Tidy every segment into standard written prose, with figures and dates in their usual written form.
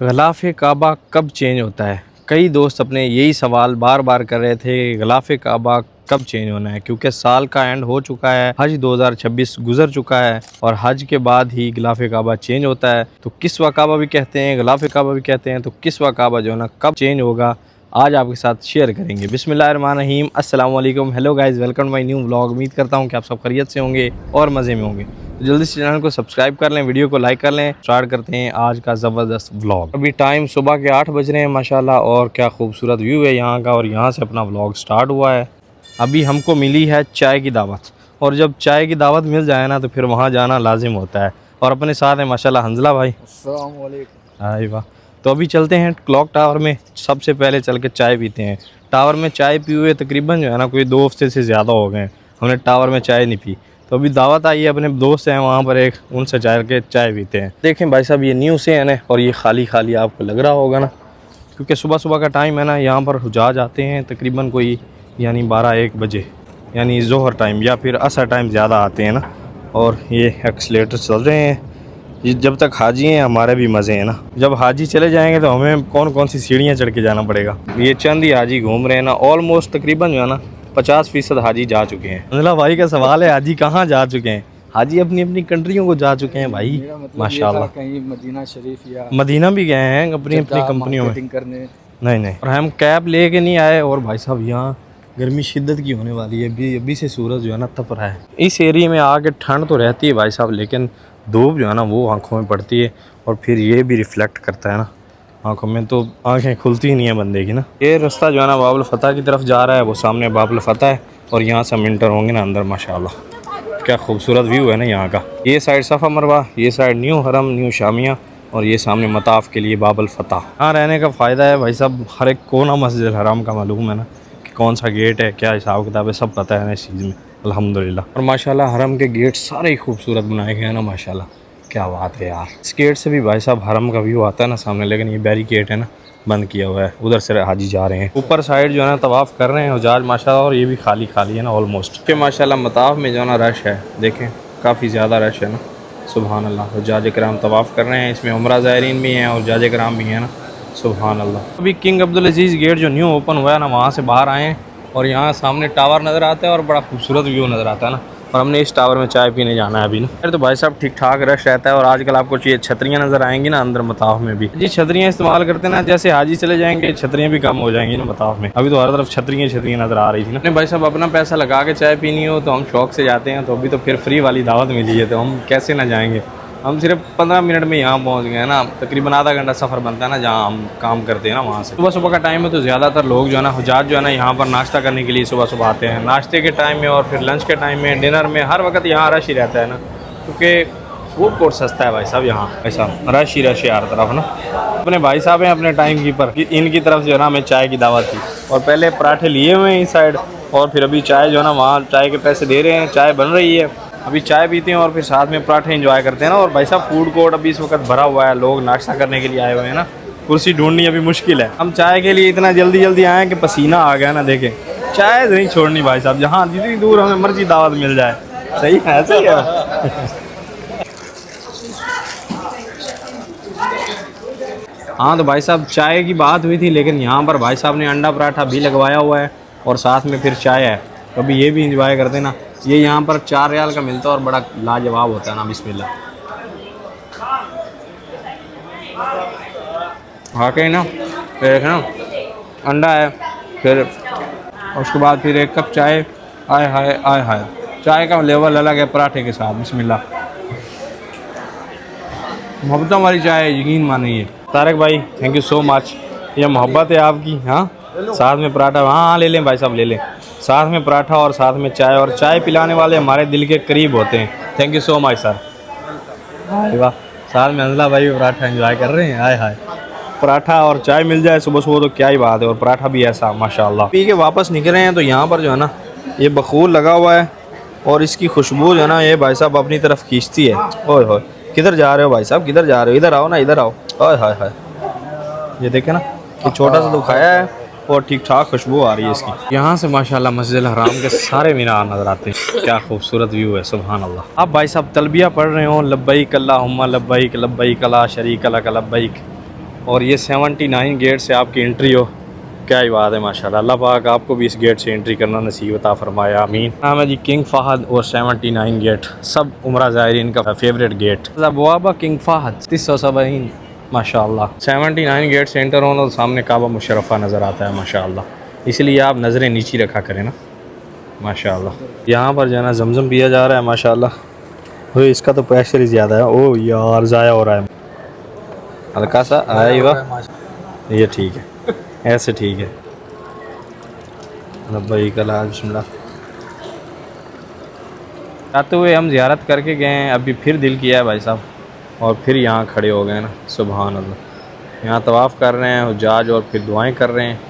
ग़िलाफ़ काबा कब चेंज होता है? कई दोस्त अपने यही सवाल बार बार कर रहे थे, ग़िलाफ़ काबा कब चेंज होना है, क्योंकि साल का एंड हो चुका है, हज 2026 गुज़र चुका है और हज के बाद ही ग़िलाफ़ काबा चेंज होता है। तो किस्वा काबा भी कहते हैं, ग़िलाफ़ काबा भी कहते हैं, तो किस्वा काबा जो है ना कब चेंज होगा, आज आपके साथ शेयर करेंगे। बिस्मिल्लाहिर्रहमानिर्रहीम, अस्सलाम वालेकुम, hello guys, welcome my new vlog. उम्मीद करता हूँ कि आप सब खैरियत से होंगे और मज़े में होंगे। तो जल्दी से चैनल को सब्सक्राइब कर लें, वीडियो को लाइक कर लें। स्टार्ट करते हैं आज का ज़बरदस्त व्लॉग। अभी टाइम सुबह के 8 बज रहे हैं माशाल्लाह, और क्या खूबसूरत व्यू है यहाँ का, और यहाँ से अपना व्लॉग स्टार्ट हुआ है। अभी हमको मिली है चाय की दावत, और जब चाय की दावत मिल जाए ना तो फिर वहाँ जाना लाजिम होता है। और अपने साथ है माशाल्लाह हंजला भाई। अस्सलाम वालेकुम। हाय वाह। तो अभी चलते हैं क्लॉक टावर में, सबसे पहले चल के चाय पीते हैं। टावर में चाय पिए हुए तकरीबन जो है ना कोई 2 हफ्ते से ज़्यादा हो गए हैं, हमने टावर में चाय नहीं पी। तो अभी दावत आई है, अपने दोस्त हैं वहाँ पर एक, उनसे चाय के चाय पीते हैं। देखें भाई साहब, ये न्यू से है ना, और ये खाली खाली आपको लग रहा होगा ना, क्योंकि सुबह सुबह का टाइम है ना, यहाँ पर हुजाज आते हैं तकरीबन कोई यानी 12-1 बजे, यानी ज़ोहर टाइम या फिर असर टाइम ज़्यादा आते हैं ना। और ये एक्सलेटर चल रहे हैं, ये जब तक हाजी हैं हमारे भी मज़े हैं ना। जब हाजी चले जाएंगे तो हमें कौन कौन सी सीढ़ियाँ चढ़ के जाना पड़ेगा। ये चंद ही हाजी घूम रहे हैं ना, ऑलमोस्ट तकरीबन जो है ना 50% हाजी जा चुके हैं। अंजला भाई का सवाल है, हाजी कहाँ जा चुके हैं? हाजी अपनी अपनी कंट्रियों को जा चुके हैं भाई माशाल्लाह। कहीं मदीना शरीफ या मदीना भी गए हैं अपनी अपनी कंपनियों में करने। नहीं, और हम कैब लेके नहीं आए। और भाई साहब यहाँ गर्मी शिद्दत की होने वाली है, अभी से सूरज जो है ना तप रहा है। इस एरिया में आके ठंड तो रहती है भाई साहब, लेकिन धूप जो है ना वो आंखों में पड़ती है, और फिर ये भी रिफ्लेक्ट करता है ना आंखों में, तो आंखें खुलती ही नहीं है बंदे की ना। ये रास्ता जो है ना बाबुल फतह की तरफ जा रहा है, वो सामने बाबुल फतह है, और यहाँ से हम इंटर होंगे ना अंदर। माशाल्लाह क्या खूबसूरत व्यू है ना यहाँ का। ये साइड सफ़ा मरवा, ये साइड न्यू हरम, न्यू शामिया, और ये सामने मताफ़ के लिए बाबुल फतह। यहाँ रहने का फ़ायदा है भाई साहब, हर एक कोना मस्जिद हराम का मालूम है ना, कि कौन सा गेट है, क्या हिसाब किताब है, सब पता है ना इस चीज़ में अल्हम्दुलिल्लाह। और माशाल्लाह हरम के गेट सारे ही खूबसूरत बनाए गए हैं ना माशाल्लाह, क्या बात है यार। इस गेट से भी भाई साहब हरम का व्यू आता है ना सामने, लेकिन ये बैरिकेड है ना बंद किया हुआ है, उधर से हाजी जा रहे हैं। ऊपर साइड जो है ना तवाफ़ कर रहे हैं हुजाज माशाल्लाह, और ये भी खाली खाली है ना ऑलमोस्ट। कि माशाल्लाह मताफ़ में जो है ना रश है, देखें काफ़ी ज़्यादा रश है ना, सुबहान अल्लाह। हुजाज कराम तवाफ़ कर रहे हैं, इसमें उम्रा ज़ायरीन भी हैं और हुजाज कराम भी हैं ना, सुबहान अल्लाह। अभी किंग अब्दुल अजीज़ गेट जो न्यू ओपन हुआ है ना, वहाँ से बाहर आए हैं, और यहाँ सामने टावर नज़र आता है और बड़ा खूबसूरत व्यू नज़र आता है ना। और हमने इस टावर में चाय पीने जाना है अभी ना। फिर तो भाई साहब ठीक ठाक रश रहता है, और आजकल आपको ये छतरियाँ नज़र आएंगी ना अंदर मताफ़ में भी। जी छतरियाँ इस्तेमाल करते हैं ना, जैसे हाजी चले जाएंगे छतरियाँ भी कम हो जाएंगी ना मताफ़ में। अभी तो हर तरफ छतरियाँ नज़र आ रही थी ना। भाई साहब अपना पैसा लगा के चाय पीनी हो तो हम शौक से जाते हैं, तो अभी तो फिर फ्री वाली दावत मिली है, तो हम कैसे ना जाएँगे। हम सिर्फ 15 मिनट में यहाँ पहुँच गए ना, तकरीबन आधा घंटा सफ़र बनता है ना जहाँ हम काम करते हैं ना वहाँ से। सुबह सुबह का टाइम है तो ज़्यादातर लोग जो है ना हुजाज जो है ना यहाँ पर नाश्ता करने के लिए सुबह सुबह आते हैं। नाश्ते के टाइम में और फिर लंच के टाइम में, डिनर में, हर वक्त यहाँ रश ही रहता है ना, क्योंकि फूड कोर्ट सस्ता है भाई साहब यहाँ। ऐसा रश ही हर तरफ ना। अपने भाई साहब हैं अपने टाइम कीपर, इनकी तरफ जो है ना हमें चाय की दावत थी, और पहले पराठे लिए हुए हैं इस साइड, और फिर अभी चाय जो है ना वहाँ चाय के पैसे दे रहे हैं, चाय बन रही है, अभी चाय पीते हैं और फिर साथ में पराठे एंजॉय करते हैं ना। और भाई साहब फूड कोर्ट अभी इस वक्त भरा हुआ है, लोग नाश्ता करने के लिए आए हुए हैं ना, कुर्सी ढूंढनी अभी मुश्किल है। हम चाय के लिए इतना जल्दी आए कि पसीना आ गया ना, देखें चाय नहीं छोड़नी भाई साहब, जहाँ जितनी दूर हमें मर्जी दावत मिल जाए। सही है, सही है। हाँ तो भाई साहब चाय की बात हुई थी, लेकिन यहाँ पर भाई साहब ने अंडा पराठा भी लगवाया हुआ है, और साथ में फिर चाय है, तो अभी ये भी इंजॉय करते ना। ये यहाँ पर 4 रियाल का मिलता है और बड़ा लाजवाब होता है ना। बिस्मिल्लाह हाँ कहीं ना, फिर देखना अंडा है, फिर उसके बाद फिर 1 कप चाय। आय हाय आय हाय, चाय का लेवल अलग है पराठे के साथ। बिस्मिल्लाह मोहब्बतों वाली चाय है, यकीन मानिए। तारक भाई थैंक यू सो मच, ये मोहब्बत है आपकी। हाँ साथ में पराठा, हाँ ले लें भाई साहब ले लें, साथ में पराठा और साथ में चाय, और चाय पिलाने वाले हमारे दिल के करीब होते हैं। Thank you so much sir. वाह, साथ में अंजला भाई पराठा एंजॉय कर रहे हैं। हाय हाय, पराठा और चाय मिल जाए सुबह सुबह तो क्या ही बात है, और पराठा भी ऐसा माशाल्लाह। पी के वापस निकले हैं तो यहाँ पर जो है ना ये बखूर लगा हुआ है, और इसकी खुशबू जो है ना ये भाई साहब अपनी तरफ खींचती है। ओए होए, किधर जा रहे हो भाई साहब, किधर जा रहे हो? इधर आओ ना, इधर आओ। ओए हाय हाय, ये देखे ना, ये छोटा सा दुखाया है और ठीक ठाक खुशबू आ रही है इसकी। यहाँ से माशाल्लाह मस्जिद हराम के सारे मीनार नज़र आते हैं, क्या खूबसूरत व्यू है, सुभान अल्लाह। आप भाई साहब तलबिया पढ़ रहे हो, लब्बैक अल्लाहुम्मा लब्बैक लब्बैक ला शरीक लक लब्बैक, और ये 79 गेट से आपकी एंट्री हो, क्या ही बात है माशाल्लाह। अल्लाह पाक आपको भी इस गेट से एंट्री करना नसीब अता फरमाया, आमीन। नाम है जी किंग फहद और 79 गेट, सब उम्रा ज़ायरीन का फेवरेट गेट। अबवाब किंग फहद 370 माशाल्लाह। 79 गेट से एंटर होना तो सामने काबा मुशर्रफा नज़र आता है माशाल्लाह, इसलिए आप नज़रें नीची रखा करें ना माशाल्लाह। यहाँ पर जो है ना जमजम पिया जा रहा है माशाल्लाह। वो इसका तो प्रेशर ही ज़्यादा है। ओ यार ज़ाया हो रहा है, हल्का सा आया ही वाह, ये ठीक है, ऐसे ठीक है। भाई कल बिस्मिल्लाह आते हुए हम ज़ियारत करके गए हैं, अभी फिर दिल किया है भाई साहब, और फिर यहाँ खड़े हो गए ना। सुभान अल्लाह, यहाँ तवाफ़ कर रहे हैं हुज्जाज और फिर दुआएं कर रहे हैं।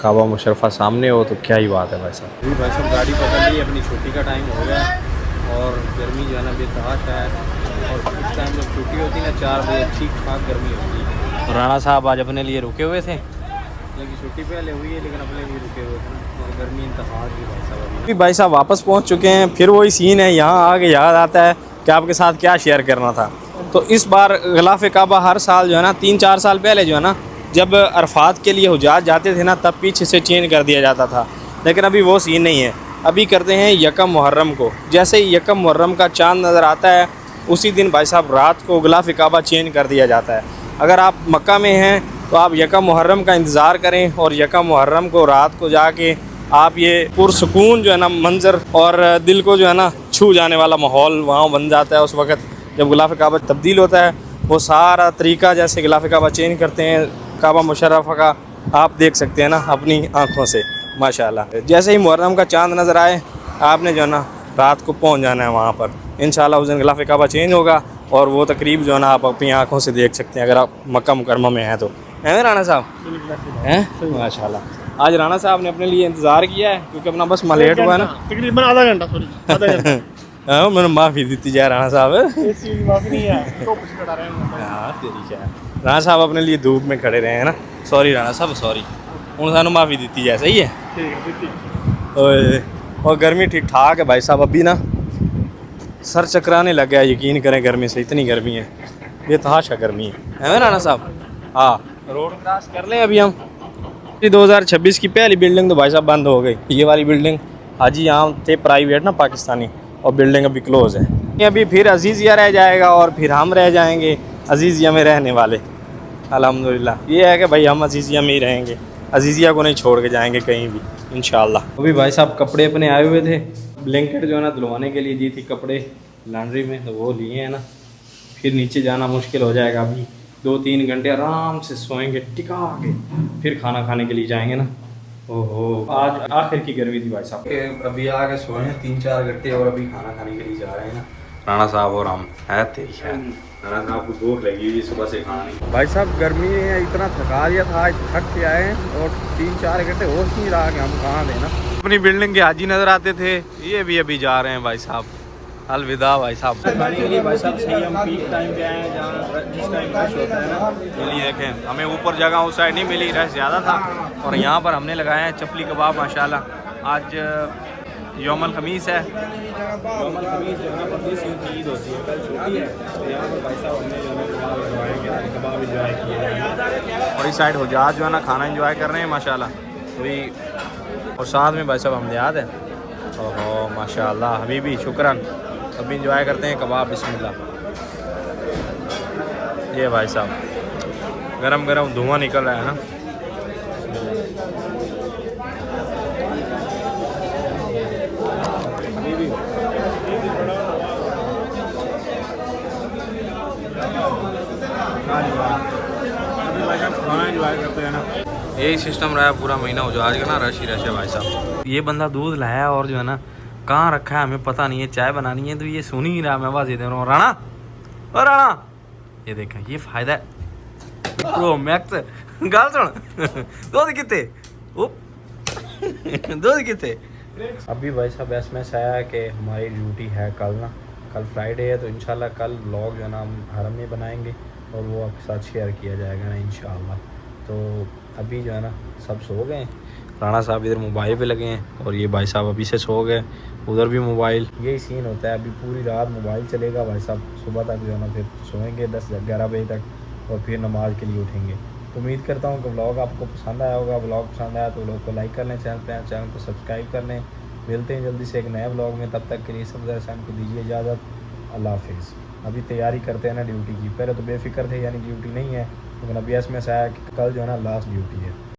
काबा मुशर्रफा सामने हो तो क्या ही बात है भाई साहब। अभी भाई साहब गाड़ी पकड़ ली, अपनी छुट्टी का टाइम हो गया और गर्मी जो है ना बेतहाशा है। और उस टाइम जब छुट्टी होती है ना 4 बजे, ठीक ठाक गर्मी होती है। और राणा साहब आज अपने लिए रुके हुए थे, लेकिन छुट्टी पहले हुई है लेकिन अपने लिए रुके हुए थे ना, और गर्मी इंतहा की भाई साहब। अभी भाई साहब वापस पहुंच चुके हैं। फिर वही सीन है, यहाँ आके याद आता है कि आपके साथ क्या शेयर करना था। तो इस बार ग़िलाफ़ काबा हर साल जो है ना 3-4 साल पहले जो है ना, जब अरफात के लिए हुज्जाज जाते थे ना, तब पीछे से चेंज कर दिया जाता था। लेकिन अभी वो सीन नहीं है, अभी करते हैं यकम मुहर्रम को। जैसे ही यकम मुहर्रम का चाँद नज़र आता है, उसी दिन भाई साहब रात को ग़िलाफ़ काबा चेंज कर दिया जाता है। अगर आप मक्का में हैं तो आप यकम मुहर्रम का इंतज़ार करें, और यकम मुहर्रम को रात को जाके आप ये पुरसुकून जो है ना मंज़र और दिल को जो है ना छू जाने वाला माहौल वहाँ बन जाता है। उस वक़्त जब ग़िलाफ़ काबा तब्दील होता है, वो सारा तरीका जैसे ग़िलाफ़ काबा चेंज करते हैं काबा मुशर्रफा का, आप देख सकते हैं ना अपनी आँखों से माशाल्लाह। जैसे ही मुहर्रम का चाँद नज़र आए, आपने जो है ना रात को पहुँच जाना है वहाँ पर। इंशाअल्लाह उस दिन ग़िलाफ़ काबा चेंज होगा और वो तकरीब जो है ना आप अपनी आँखों से देख सकते हैं, अगर आप मक्का मुकरमा में हैं तो। हैं राणा साहब? हैं माशाल्लाह। आज राणा साहब ने अपने लिए इंतज़ार किया है क्योंकि अपना बस लेट हुआ है ना, तकरीबन आधा घंटा, सॉरी आधा घंटा। हाँ मैंने माफ़ी दी जाए राणा साहब। माफ़ी नहीं है तो कुछ करा रहे हैं। हाँ तेरी क्या है, राणा साहब अपने लिए धूप में खड़े रहे हैं ना। सॉरी राणा साहब सॉरी, उन सानू माफ़ी दी जाए, सही है। ठीक है। ओए, और गर्मी ठीक ठाक है भाई साहब। अभी ना सर चकराने लग गया, यकीन करें गर्मी से, इतनी गर्मी है, बेतहाशा गर्मी है राणा साहब। हाँ रोड क्रॉस कर लें अभी हम। 2026 की पहली बिल्डिंग तो भाई साहब बंद हो गई। ये वाली बिल्डिंग हाजी यहाँ थे प्राइवेट ना पाकिस्तानी, और बिल्डिंग अभी क्लोज़ है। अभी फिर अजीज़िया रह जाएगा और फिर हम रह जाएंगे अजीज़िया में रहने वाले। अल्हम्दुलिल्लाह ये है कि भाई हम अजीज़िया में ही रहेंगे, अजीज़िया को नहीं छोड़ के जाएंगे कहीं भी इंशाअल्लाह। अभी भाई साहब कपड़े अपने आए हुए थे, ब्लैंकेट जो है ना धुलवाने के लिए दी थी कपड़े लॉन्ड्री में, तो वो लिए हैं ना। फिर नीचे जाना मुश्किल हो जाएगा, अभी 2-3 घंटे आराम से सोएंगे टिका के, फिर खाना खाने के लिए जाएंगे ना। ओहो आज आखिर की गर्मी थी भाई साहब। अभी आके सोए हैं 3-4 घंटे और अभी खाना खाने के लिए जा रहे हैं ना राणा साहब और हम। है तेरी है राणा साहब को भूख लगी हुई सुबह से खाना नहीं। भाई साहब गर्मी ने इतना थका दिया था, आज थक के आए हैं और 3-4 घंटे होश नहीं रहा कि हम कहाँ थे ना। अपनी बिल्डिंग के हाजी नज़र आते थे, ये भी अभी जा रहे हैं भाई साहब। अलविदा भाई साहब। खाने के लिए भाई साहब सही हम पीक टाइम पे आए हैं, जहाँ जिस टाइम रश होता है ना। चलिए देखें हमें ऊपर जगह उस साइड नहीं मिली, रश ज़्यादा था, और यहाँ पर हमने लगाए हैं चपली कबाब माशाल्लाह। आज यौमुल खमीस है, यौमुल खमीस जो है ना 25 की ईद होती है, कल छुट्टी है, तो यहाँ पर भाई साहब हमने जो है कबाब इंजॉय किए, और इस साइड हुज्जाज जो है ना खाना इंजॉय कर रहे हैं माशाल्लाह। वही और साथ में भाई साहब हमने याद है, ओहो माशाल्लाह हबीबी शुक्रान। अभी इंजॉय करते हैं कबाब, बिस्मिल्लाह। ये भाई साहब गरम गरम धुआं निकल रहा है ना। खाना इंजॉय करते हैं ना, यही सिस्टम रहा है पूरा महीना हो आज का ना, रश ही रश है भाई साहब। ये बंदा दूध लाया और जो है ना कहाँ रखा है हमें पता नहीं है, चाय बनानी है तो ये सुन ही रहा, मैं आवाज़ दे रहा हूँ राणा और राणा, ये देखें ये फ़ायदा है प्रो मैक्स। गाल सुन दूध कितने दूध कितने। अभी भाई साहब SMS आया है कि हमारी ड्यूटी है कल ना, कल फ्राइडे है, तो इंशाल्लाह कल व्लॉग जो है ना हम हरम में बनाएंगे और वो आपके साथ शेयर किया जाएगा ना इंशाल्लाह। तो अभी जो है ना सब सो गए, राणा साहब इधर मोबाइल पे लगे हैं और ये भाई साहब अभी से सो गए, उधर भी मोबाइल। यही सीन होता है, अभी पूरी रात मोबाइल चलेगा भाई साहब, सुबह तक जो है ना फिर सोएंगे 10-11 बजे तक और फिर नमाज के लिए उठेंगे। तो उम्मीद करता हूँ कि व्लॉग आपको पसंद आया होगा। व्लॉग पसंद आया तो व्लॉग को लाइक कर लें, चैनल को सब्सक्राइब कर लें। मिलते हैं जल्दी से एक नए व्लॉग में, तब तक के लिए सब एहसान को दीजिए इजाज़त। अल्लाह हाफिज़। अभी तैयारी करते हैं ना ड्यूटी की, पहले तो बेफिक्र थे यानी ड्यूटी नहीं है, लेकिन अभी एसएमएस आया कि कल जो है ना लास्ट ड्यूटी है।